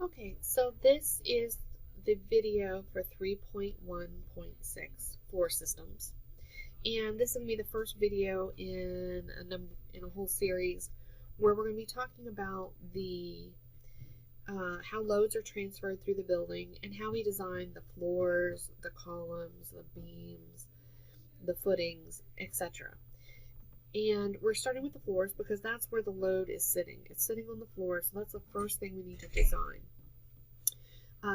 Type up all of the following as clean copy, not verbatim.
Okay, so this is the video for 3.1.6 floor systems. And this is going to be the first video in a whole series where we're going to be talking about the how loads are transferred through the building and how we design the floors, the columns, the beams, the footings, etc. And we're starting with the floors because that's where the load is sitting. It's sitting on the floor, so that's the first thing we need to design.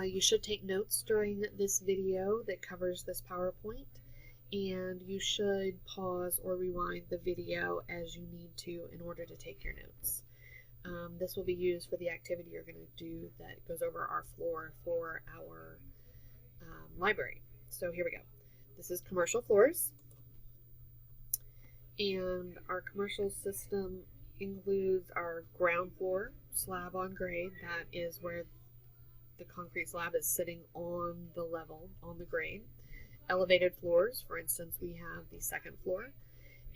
You should take notes during this video that covers this PowerPoint, and you should pause or rewind the video as you need to in order to take your notes. This will be used for the activity you're going to do that goes over our floor for our library. So here we go. This is commercial floors, and our commercial system includes our ground floor, slab on grade. That is where the concrete slab is sitting on the level, on the grade. Elevated floors, for instance, we have the second floor,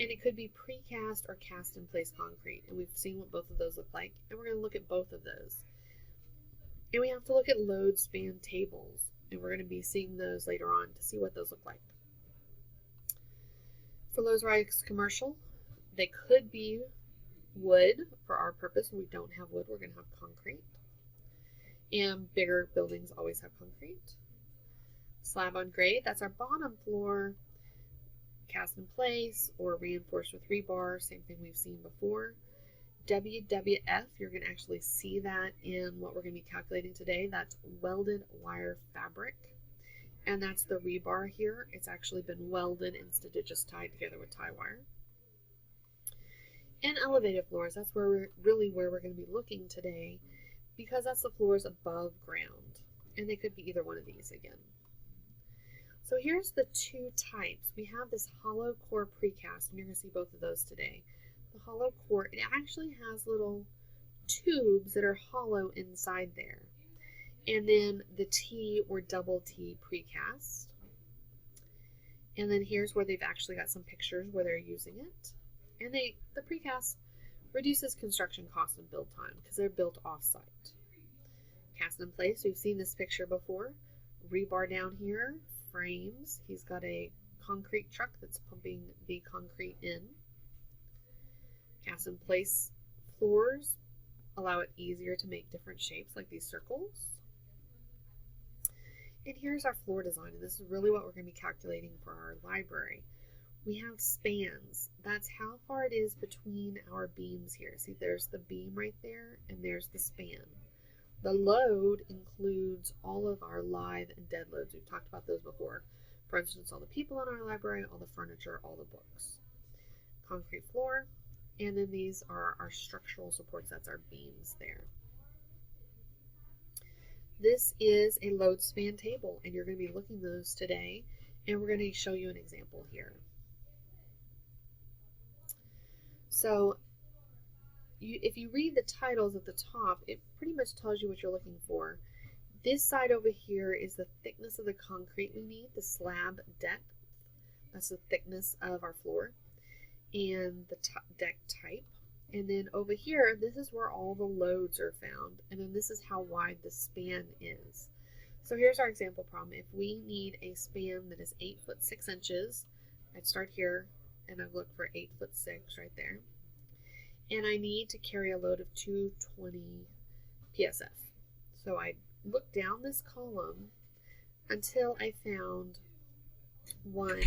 and it could be precast or cast in place concrete, and we've seen what both of those look like, and we're going to look at both of those. And we have to look at load span tables, and we're going to be seeing those later on to see what those look like. For low-rise commercial, they could be wood. For our purpose, we don't have wood, we're going to have concrete. And bigger buildings always have concrete. Slab on grade, that's our bottom floor, cast in place or reinforced with rebar, same thing we've seen before. WWF, you're going to actually see that in what we're going to be calculating today. That's welded wire fabric, and that's the rebar here. It's actually been welded instead of just tied together with tie wire. And elevated floors, that's where we're going to be looking today, because that's the floors above ground, and they could be either one of these again. So here's the two types. We have this hollow core precast, and you're going to see both of those today. The hollow core, it actually has little tubes that are hollow inside there. And then the T or double T precast. And then here's where they've actually got some pictures where they're using it. And the precast reduces construction cost and build time because they're built off-site. Cast in place, we've seen this picture before. Rebar down here, frames. He's got a concrete truck that's pumping the concrete in. Cast in place floors allow it easier to make different shapes like these circles. And here's our floor design, and this is really what we're going to be calculating for our library. We have spans. That's how far it is between our beams here. See, there's the beam right there, and there's the span. The load includes all of our live and dead loads. We've talked about those before. For instance, all the people in our library, all the furniture, all the books. Concrete floor, and then these are our structural supports. That's our beams there. This is a load span table, and you're going to be looking at those today, and we're going to show you an example here. So if you read the titles at the top, it pretty much tells you what you're looking for. This side over here is the thickness of the concrete we need, the slab depth. That's the thickness of our floor, and the deck type. And then over here, this is where all the loads are found, and then this is how wide the span is. So here's our example problem. If we need a span that is 8 foot 6 inches, I'd start here and I'd look for 8 foot 6 right there. And I need to carry a load of 220 PSF. So I looked down this column until I found one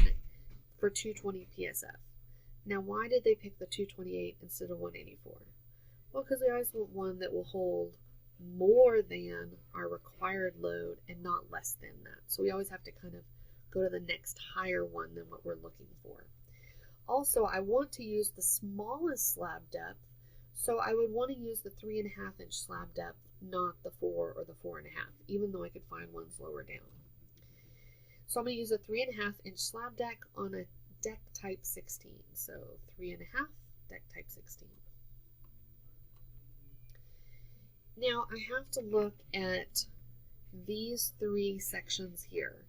for 220 PSF. Now, why did they pick the 228 instead of 184? Well, because we always want one that will hold more than our required load and not less than that. So we always have to kind of go to the next higher one than what we're looking for. Also, I want to use the smallest slab depth, so I would want to use the 3.5 inch slab depth, not the 4 or the 4.5, even though I could find ones lower down. So I'm going to use a 3.5 inch slab deck on a deck type 16. So 3.5, deck type 16. Now I have to look at these three sections here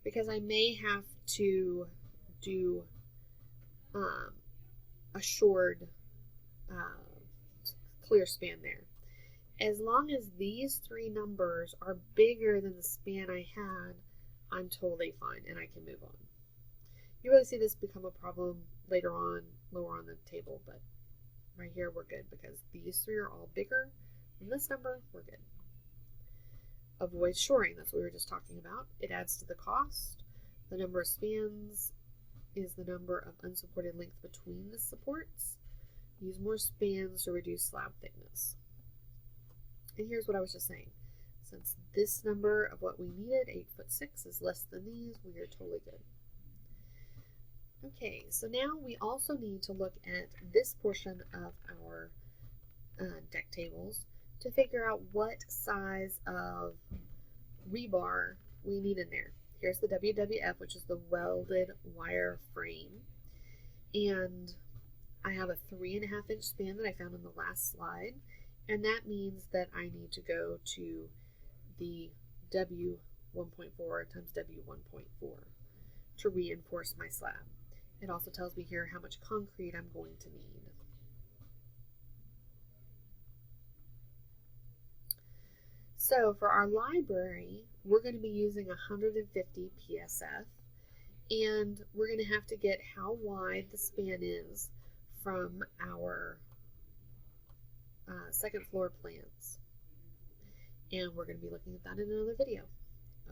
because I may have to do a shored clear span there. as long as these three numbers are bigger than the span I had, I'm totally fine and I can move on. You really see this become a problem later on, lower on the table, but right here we're good because these three are all bigger than this number, we're good. Avoid shoring, that's what we were just talking about. It adds to the cost. The number of spans is the number of unsupported length between the supports. Use more spans to reduce slab thickness. And here's what I was just saying. Since this number of what we needed, 8'6", is less than these, we are totally good. Okay, so now we also need to look at this portion of our deck tables to figure out what size of rebar we need in there. Here's the WWF, which is the welded wire frame, and I have a 3.5-inch span that I found in the last slide, and that means that I need to go to the W1.4 times W1.4 to reinforce my slab. It also tells me here how much concrete I'm going to need. So for our library, we're going to be using 150 PSF, and we're going to have to get how wide the span is from our second floor plans. And we're going to be looking at that in another video.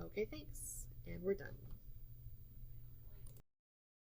Okay, thanks, and we're done.